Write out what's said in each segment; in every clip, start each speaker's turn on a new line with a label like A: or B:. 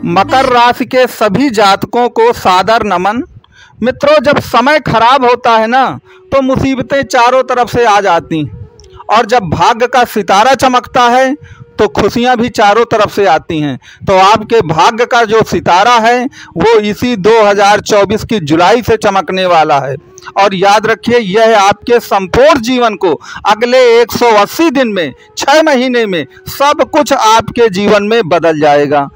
A: मकर राशि के सभी जातकों को सादर नमन। मित्रों, जब समय खराब होता है ना तो मुसीबतें चारों तरफ से आ जाती, और जब भाग्य का सितारा चमकता है तो खुशियां भी चारों तरफ से आती हैं। तो आपके भाग्य का जो सितारा है वो इसी 2024 की जुलाई से चमकने वाला है। और याद रखिए, यह आपके संपूर्ण जीवन को अगले 180 दिन में, 6 महीने में सब कुछ आपके जीवन में बदल जाएगा।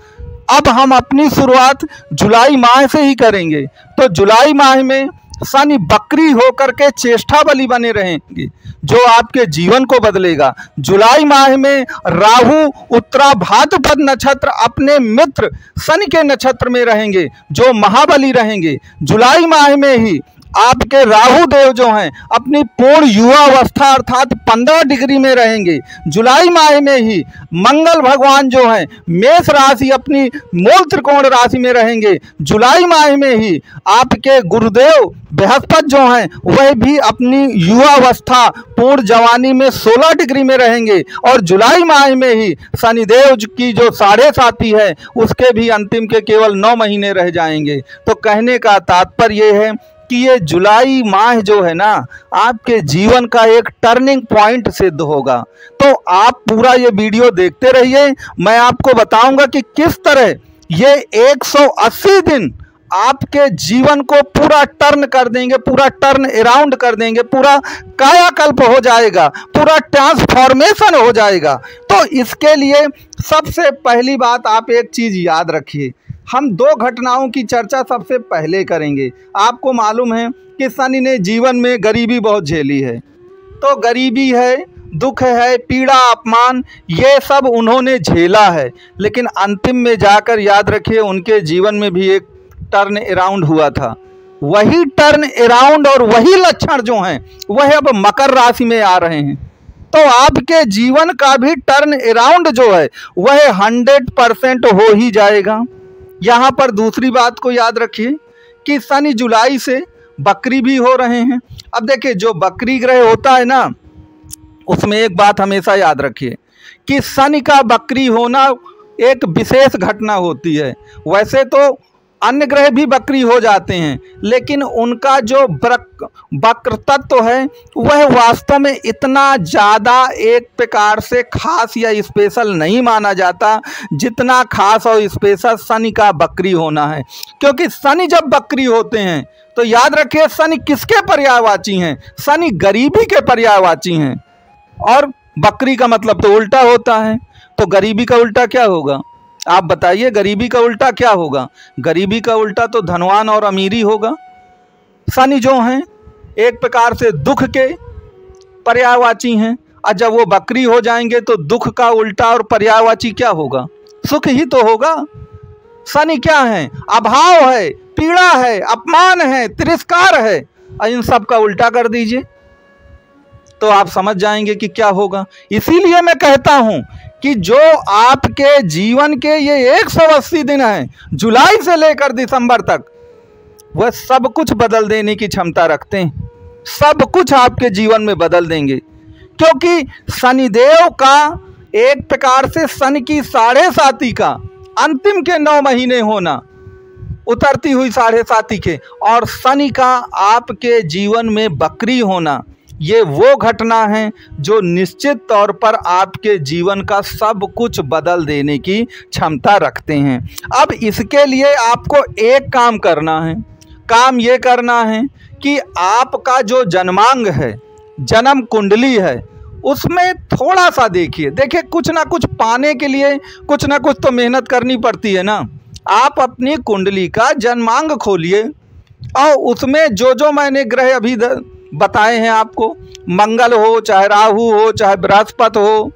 A: अब हम अपनी शुरुआत जुलाई माह से ही करेंगे। तो जुलाई माह में शनि बकरी होकर के चेष्टा बलि बने रहेंगे, जो आपके जीवन को बदलेगा। जुलाई माह में राहु उत्तरा भाद्रपद नक्षत्र अपने मित्र शनि के नक्षत्र में रहेंगे, जो महाबली रहेंगे। जुलाई माह में ही आपके राहु देव जो हैं अपनी पूर्ण युवा अवस्था अर्थात 15 डिग्री में रहेंगे। जुलाई माह में ही मंगल भगवान जो हैं मेष राशि अपनी मूल त्रिकोण राशि में रहेंगे। जुलाई माह में ही आपके गुरुदेव बृहस्पति जो हैं वह भी अपनी युवा अवस्था पूर्ण जवानी में 16 डिग्री में रहेंगे। और जुलाई माह में ही शनिदेव की जो 7.5 है उसके भी अंतिम के केवल 9 महीने रह जाएंगे। तो कहने का तात्पर्य ये है कि ये जुलाई माह जो है ना आपके जीवन का एक टर्निंग पॉइंट सिद्ध होगा। तो आप पूरा ये वीडियो देखते रहिए, मैं आपको बताऊंगा कि किस तरह ये 180 दिन आपके जीवन को पूरा टर्न कर देंगे, पूरा टर्न अराउंड कर देंगे, पूरा कायाकल्प हो जाएगा, पूरा ट्रांसफॉर्मेशन हो जाएगा। तो इसके लिए सबसे पहली बात आप एक चीज़ याद रखिए, हम 2 घटनाओं की चर्चा सबसे पहले करेंगे। आपको मालूम है कि शनि ने जीवन में गरीबी बहुत झेली है। तो गरीबी है, दुख है, पीड़ा, अपमान, ये सब उन्होंने झेला है। लेकिन अंतिम में जाकर याद रखिए उनके जीवन में भी एक टर्न अराउंड हुआ था। वही टर्न अराउंड और वही लक्षण जो हैं वह अब मकर राशि में आ रहे हैं। तो आपके जीवन का भी टर्न अराउंड जो है वह 100% हो ही जाएगा। यहाँ पर दूसरी बात को याद रखिए कि शनि जुलाई से बकरी भी हो रहे हैं। अब देखिए, जो बकरी ग्रह होता है ना उसमें एक बात हमेशा याद रखिए कि शनि का बकरी होना एक विशेष घटना होती है। वैसे तो अन्य ग्रह भी बकरी हो जाते हैं, लेकिन उनका जो वक्र तत्व है वह वास्तव में इतना ज़्यादा एक प्रकार से खास या स्पेशल नहीं माना जाता जितना खास और स्पेशल शनि का बकरी होना है। क्योंकि शनि जब बकरी होते हैं तो याद रखिए शनि किसके पर्यायवाची हैं? शनि गरीबी के पर्यायवाची हैं। और बकरी का मतलब तो उल्टा होता है। तो गरीबी का उल्टा क्या होगा? आप बताइए, गरीबी का उल्टा क्या होगा? गरीबी का उल्टा तो धनवान और अमीरी होगा। शनि जो हैं एक प्रकार से दुख के पर्यायवाची हैं, और जब वो बकरी हो जाएंगे तो दुख का उल्टा और पर्यायवाची क्या होगा? सुख ही तो होगा। शनि क्या है? अभाव है, पीड़ा है, अपमान है, तिरस्कार है, और इन सब का उल्टा कर दीजिए तो आप समझ जाएंगे कि क्या होगा। इसीलिए मैं कहता हूं कि जो आपके जीवन के ये 180 दिन हैं जुलाई से लेकर दिसंबर तक, वह सब कुछ बदल देने की क्षमता रखते हैं। सब कुछ आपके जीवन में बदल देंगे, क्योंकि शनिदेव का एक प्रकार से शनि की 7.5 का अंतिम के 9 महीने होना, उतरती हुई 7.5 के, और शनि का आपके जीवन में बकरी होना, ये वो घटना है जो निश्चित तौर पर आपके जीवन का सब कुछ बदल देने की क्षमता रखते हैं। अब इसके लिए आपको एक काम करना है। काम ये करना है कि आपका जो जन्मांग है, जन्म कुंडली है, उसमें थोड़ा सा देखिए कुछ ना कुछ पाने के लिए कुछ ना कुछ तो मेहनत करनी पड़ती है ना। आप अपनी कुंडली का जन्मांग खोलिए और उसमें जो मैंने ग्रह अभी बताए हैं आपको, मंगल हो चाहे राहु हो चाहे बृहस्पति हो,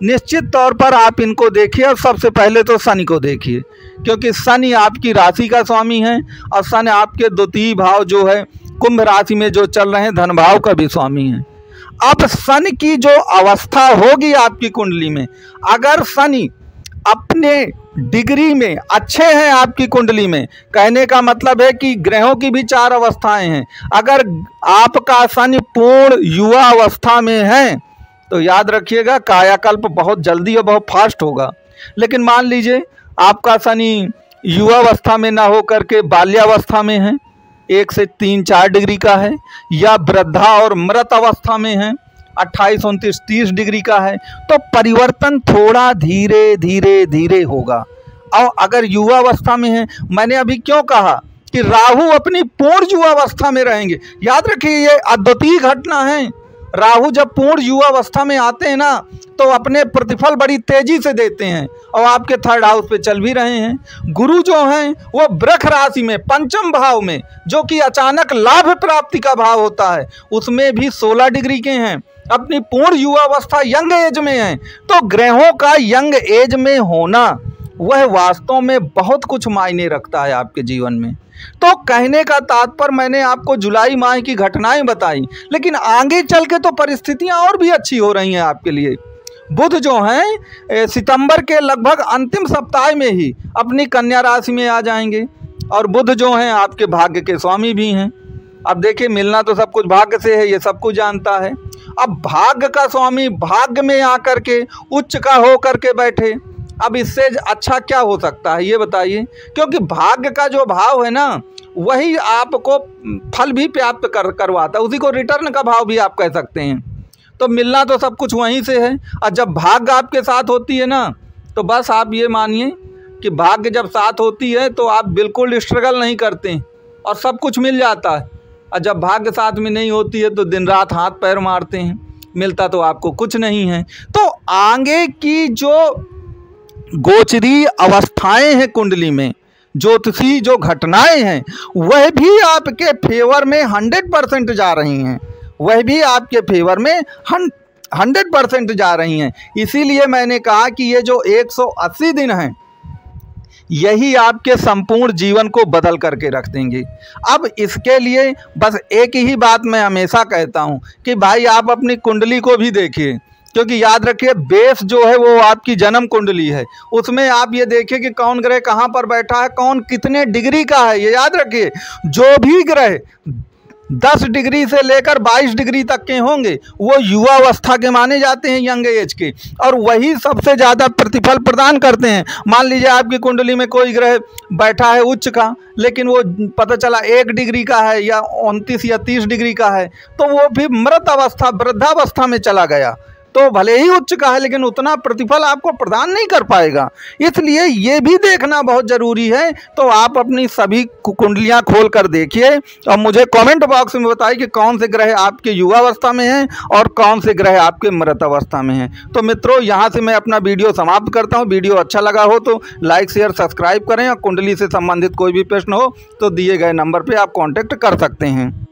A: निश्चित तौर पर आप इनको देखिए। और सबसे पहले तो शनि को देखिए, क्योंकि शनि आपकी राशि का स्वामी है और शनि आपके द्वितीय भाव जो है कुंभ राशि में जो चल रहे हैं धन भाव का भी स्वामी है। अब शनि की जो अवस्था होगी आपकी कुंडली में, अगर शनि अपने डिग्री में अच्छे हैं आपकी कुंडली में। कहने का मतलब है कि ग्रहों की भी 4 अवस्थाएं हैं। अगर आपका शनि पूर्ण युवा अवस्था में है तो याद रखिएगा कायाकल्प बहुत जल्दी और बहुत फास्ट होगा। लेकिन मान लीजिए आपका शनि युवावस्था में ना हो करके बाल्यावस्था में है, 1 से 3-4 डिग्री का है, या वृद्धा और मृत अवस्था में है, 28, 29, 30 डिग्री का है, तो परिवर्तन थोड़ा धीरे धीरे धीरे होगा। और अगर युवावस्था में है, मैंने अभी क्यों कहा कि राहु अपनी पूर्ण युवावस्था में रहेंगे। याद रखिए ये अद्वितीय घटना है। राहु जब पूर्ण युवावस्था में आते हैं ना तो अपने प्रतिफल बड़ी तेजी से देते हैं, और आपके 3rd हाउस पे चल भी रहे हैं। गुरु जो हैं वो वृष राशि में 5म भाव में, जो कि अचानक लाभ प्राप्ति का भाव होता है, उसमें भी 16 डिग्री के हैं, अपनी पूर्ण युवावस्था यंग एज में है। तो ग्रहों का यंग एज में होना वह वास्तव में बहुत कुछ मायने रखता है आपके जीवन में। तो कहने का तात्पर्य मैंने आपको जुलाई माह की घटनाएं बताई, लेकिन आगे चल के तो परिस्थितियां और भी अच्छी हो रही हैं आपके लिए। बुध जो हैं सितंबर के लगभग अंतिम सप्ताह में ही अपनी कन्या राशि में आ जाएंगे, और बुध जो हैं आपके भाग्य के स्वामी भी हैं। अब देखिए मिलना तो सब कुछ भाग्य से है, ये सब कुछ जानता है। अब भाग्य का स्वामी भाग्य में आकर के उच्च का हो करके बैठे, अब इससे अच्छा क्या हो सकता है ये बताइए। क्योंकि भाग्य का जो भाव है ना वही आपको फल भी प्राप्त करवाता है, उसी को रिटर्न का भाव भी आप कह सकते हैं। तो मिलना तो सब कुछ वहीं से है, और जब भाग्य आपके साथ होती है ना तो बस आप ये मानिए कि भाग्य जब साथ होती है तो आप बिल्कुल स्ट्रगल नहीं करते और सब कुछ मिल जाता है। और जब भाग्य साथ में नहीं होती है तो दिन रात हाथ पैर मारते हैं, मिलता तो आपको कुछ नहीं है। तो आगे की जो गोचरी अवस्थाएं हैं कुंडली में, ज्योतिषी जो घटनाएं हैं, वह भी आपके फेवर में 100% जा रही हैं, वह भी आपके फेवर में 100% जा रही हैं। इसीलिए मैंने कहा कि ये जो 180 दिन हैं यही आपके संपूर्ण जीवन को बदल करके रख देंगे। अब इसके लिए बस एक ही बात मैं हमेशा कहता हूँ कि भाई आप अपनी कुंडली को भी देखिए, क्योंकि याद रखिए बेस जो है वो आपकी जन्म कुंडली है। उसमें आप ये देखिए कि कौन ग्रह कहाँ पर बैठा है, कौन कितने डिग्री का है। ये याद रखिए जो भी ग्रह 10 डिग्री से लेकर 22 डिग्री तक के होंगे वो युवा अवस्था के माने जाते हैं, यंग एज के, और वही सबसे ज़्यादा प्रतिफल प्रदान करते हैं। मान लीजिए आपकी कुंडली में कोई ग्रह बैठा है उच्च का, लेकिन वो पता चला 1 डिग्री का है या 29 या 30 डिग्री का है, तो वो भी मृत अवस्था वृद्धावस्था में चला गया, तो भले ही उच्च का है लेकिन उतना प्रतिफल आपको प्रदान नहीं कर पाएगा। इसलिए ये भी देखना बहुत ज़रूरी है। तो आप अपनी सभी कुंडलियां खोल कर देखिए और मुझे कमेंट बॉक्स में बताइए कि कौन से ग्रह आपके युवावस्था में हैं और कौन से ग्रह आपके मृत अवस्था में हैं। तो मित्रों यहाँ से मैं अपना वीडियो समाप्त करता हूँ। वीडियो अच्छा लगा हो तो लाइक शेयर सब्सक्राइब करें, और कुंडली से संबंधित कोई भी प्रश्न हो तो दिए गए नंबर पर आप कॉन्टैक्ट कर सकते हैं।